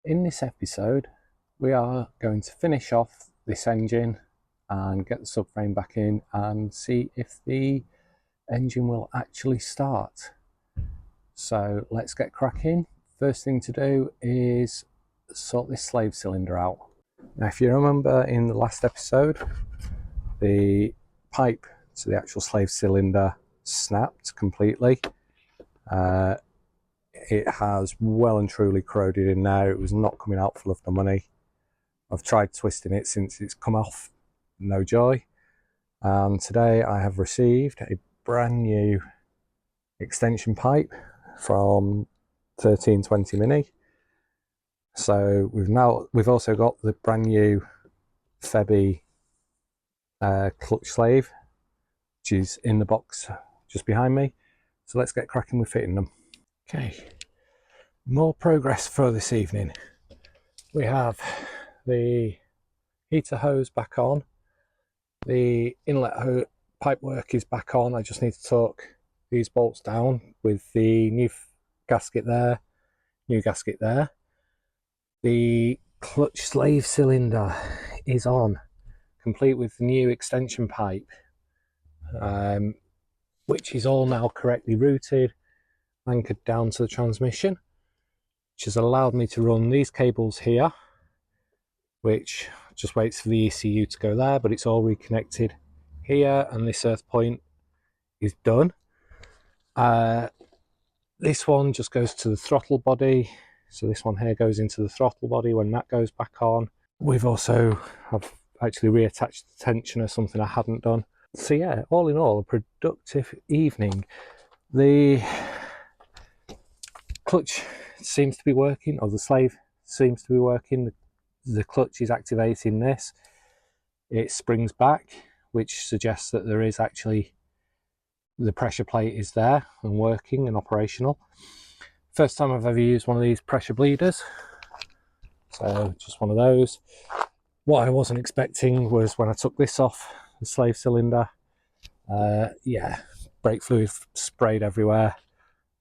In this episode, we are going to finish off this engine and get the subframe back in and see if the engine will actually start. So let's get cracking. First thing to do is sort this slave cylinder out. Now, if you remember in the last episode, the pipe to the actual slave cylinder snapped completely. It has well and truly corroded in now. It was not coming out for love nor money. I've tried twisting it since it's come off, no joy. And today I have received a brand new extension pipe from 1320 Mini. So we've also got the brand new Febi clutch slave, which is in the box just behind me. So let's get cracking with fitting them. Okay, more progress for this evening. We have the heater hose back on. The inlet pipe work is back on. I just need to torque these bolts down with the new gasket there, new gasket there. The clutch slave cylinder is on, complete with the new extension pipe, which is all now correctly routed, anchored down to the transmission, which has allowed me to run these cables here, which just waits for the ECU to go there, but it's all reconnected here, and this earth point is done. This one just goes to the throttle body, so this one here goes into the throttle body when that goes back on. We've also actually reattached the tensioner, something I hadn't done. So yeah, all in all, a productive evening. The clutch seems to be working, or the slave seems to be working. The clutch is activating this. It springs back, which suggests that there is actually, the pressure plate is there and working and operational. First time I've ever used one of these pressure bleeders, so just one of those. What I wasn't expecting was when I took this off the slave cylinder, yeah, brake fluid sprayed everywhere.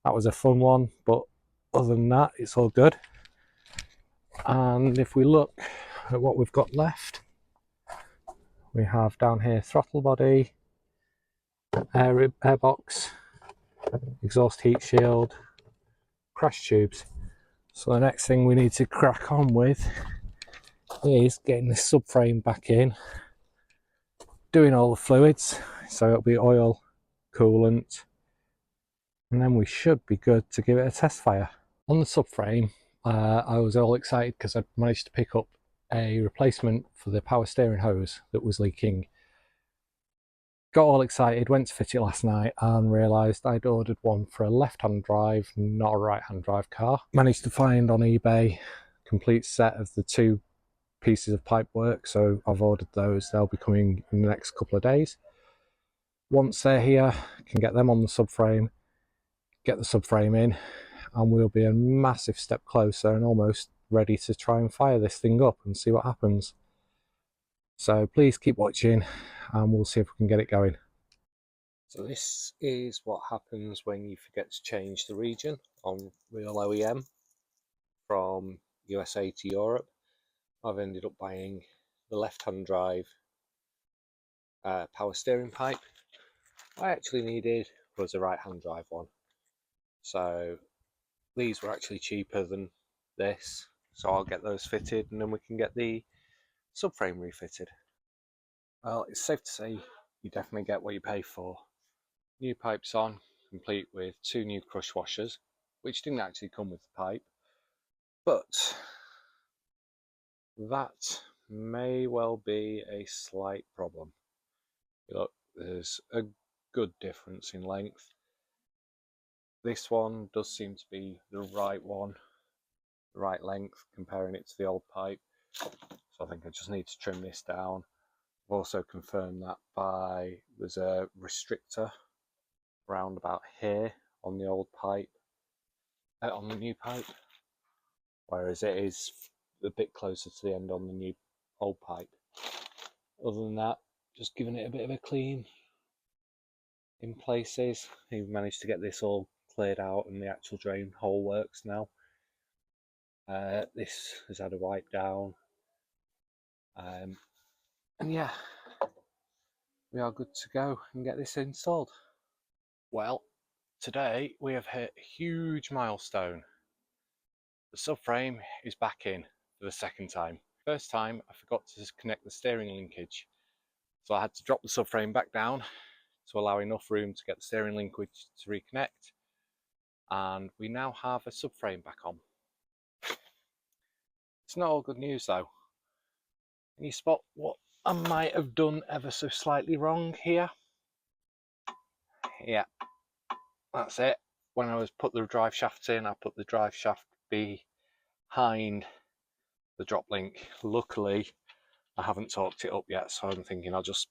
That was a fun one, but other than that, it's all good. And if we look at what we've got left, we have down here throttle body, airbox, exhaust heat shield, crash tubes. So the next thing we need to crack on with is getting the subframe back in, doing all the fluids, so it'll be oil, coolant, and then we should be good to give it a test fire. On the subframe, I was all excited because I'd managed to pick up a replacement for the power steering hose that was leaking. Got all excited, went to fit it last night and realised I'd ordered one for a left-hand drive, not a right-hand drive car. Managed to find on eBay a complete set of the two pieces of pipe work, so I've ordered those. They'll be coming in the next couple of days. Once they're here, I can get them on the subframe, get the subframe in, and we'll be a massive step closer and almost ready to try and fire this thing up and see what happens. So please keep watching and we'll see if we can get it going. So this is what happens when you forget to change the region on Real OEM from USA to Europe. I've ended up buying the left-hand drive power steering pipe. What I actually needed was a right-hand drive one. So these were actually cheaper than this, so I'll get those fitted and then we can get the subframe refitted. Well, it's safe to say you definitely get what you pay for. New pipes on, complete with two new crush washers, which didn't actually come with the pipe, but that may well be a slight problem. Look, there's a good difference in length. This one does seem to be the right one, the right length, comparing it to the old pipe. So I think I just need to trim this down. I've also confirmed that there's a restrictor round about here on the old pipe, on the new pipe, whereas it is a bit closer to the end on the new old pipe. Other than that, just giving it a bit of a clean in places. We've managed to get this all cleared out and the actual drain hole works now. This has had a wipe down, and yeah, we are good to go and get this installed. Well, today we have hit a huge milestone. The subframe is back in for the second time. First time I forgot to connect the steering linkage, so I had to drop the subframe back down to allow enough room to get the steering linkage to reconnect, and we now have a subframe back on. It's not all good news though. Can you spot what I might have done ever so slightly wrong here? Yeah, that's it. When I was put the drive shafts in, I put the drive shaft behind the drop link. Luckily, I haven't torqued it up yet, so I'm thinking I'll just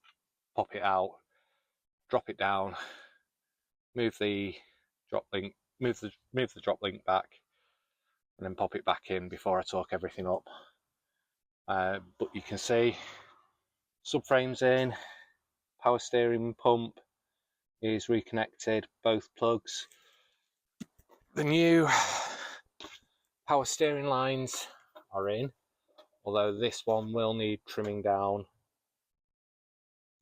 pop it out, drop it down, move the drop link, move the drop link back, and then pop it back in before I torque everything up. But you can see subframe's in, power steering pump is reconnected, both plugs. The new power steering lines are in, although this one will need trimming down.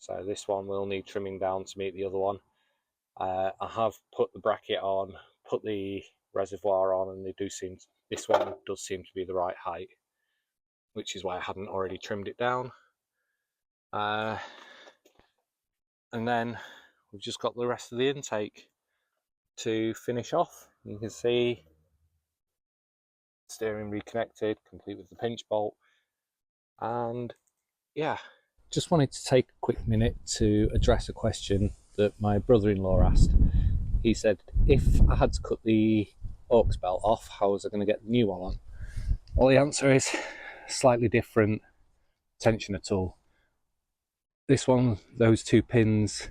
So this one will need trimming down to meet the other one. I have put the bracket on, put the reservoir on, and this one does seem to be the right height, which is why I hadn't already trimmed it down. And then we've just got the rest of the intake to finish off. You can see steering reconnected, complete with the pinch bolt, and yeah. Just wanted to take a quick minute to address a question that my brother-in-law asked. He said, if I had to cut the aux belt off, how was I going to get the new one on? Well, the answer is slightly different tensioner tool. This one, those two pins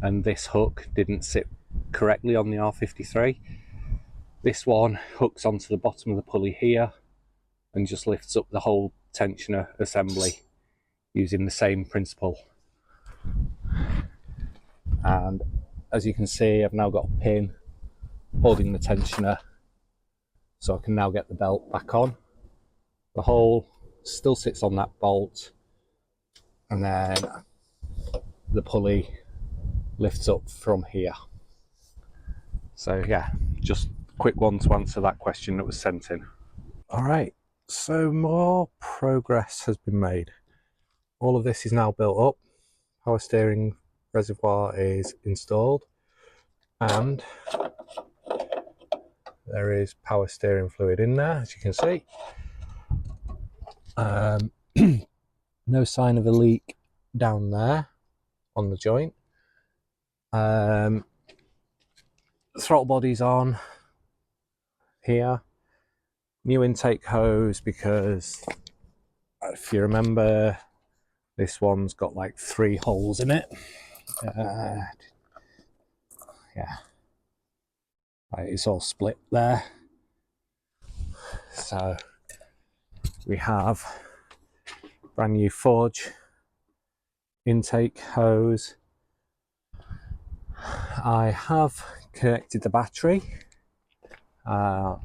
and this hook didn't sit correctly on the R53. This one hooks onto the bottom of the pulley here and just lifts up the whole tensioner assembly using the same principle. And as you can see, I've now got a pin holding the tensioner, so I can now get the belt back on. The hole still sits on that bolt, and then the pulley lifts up from here. So yeah, just a quick one to answer that question that was sent in. All right, so more progress has been made. All of this is now built up. Power steering reservoir is installed, and there is power steering fluid in there, as you can see. No sign of a leak down there on the joint. Throttle body's on here. New intake hose, because if you remember, this one's got like 3 holes in it. Yeah, it's all split there. So we have brand new Forge intake hose. I have connected the battery. I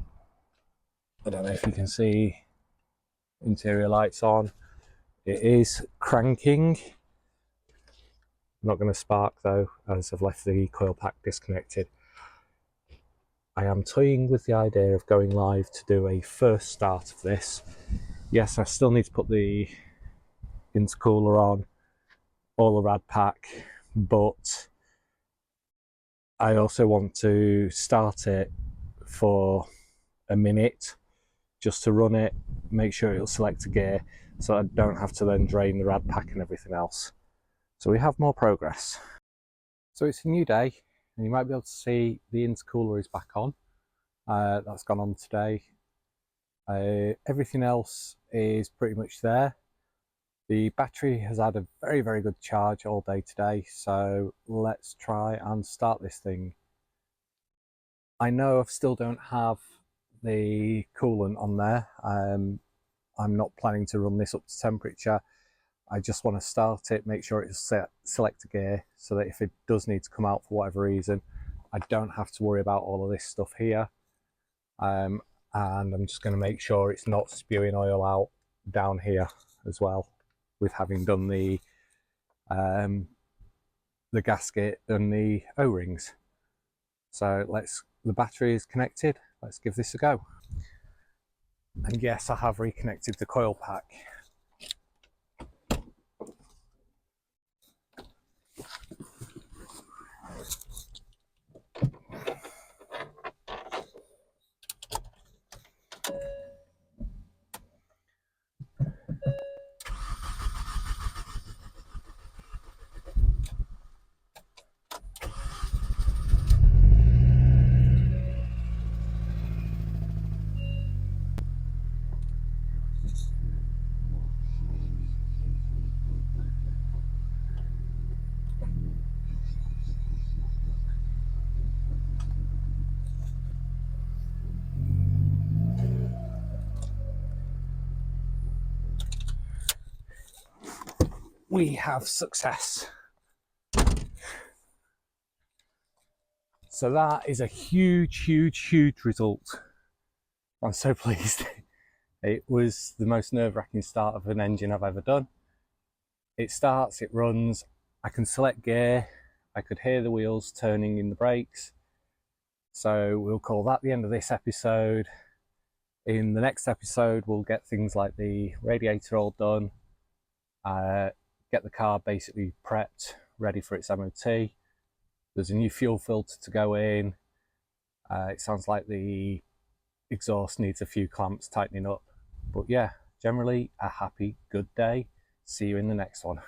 don't know if you can see interior lights on. It is cranking. I'm not going to spark though, as I've left the coil pack disconnected. I am toying with the idea of going live to do a first start of this. Yes, I still need to put the intercooler on, all the rad pack, but I also want to start it for a minute just to run it, make sure it'll select a gear, so I don't have to then drain the rad pack and everything else. So we have more progress. So it's a new day, and you might be able to see the intercooler is back on. That's gone on today. Everything else is pretty much there. The battery has had a very, very good charge all day today, so let's try and start this thing. I know I still don't have the coolant on there. I'm not planning to run this up to temperature. I just want to start it, make sure it's set, select a gear, so that if it does need to come out for whatever reason, I don't have to worry about all of this stuff here. and I'm just going to make sure it's not spewing oil out down here as well, with having done the gasket and the O-rings. So the battery is connected, let's give this a go. And yes, I have reconnected the coil pack. We have success. So that is a huge result. I'm so pleased. It was the most nerve-wracking start of an engine I've ever done. It starts, it runs, I can select gear, I could hear the wheels turning in the brakes. So we'll call that the end of this episode. In the next episode, we'll get things like the radiator all done, get the car basically prepped, ready for its MOT. There's a new fuel filter to go in. It sounds like the exhaust needs a few clamps tightening up. But yeah, generally a happy, good day. See you in the next one.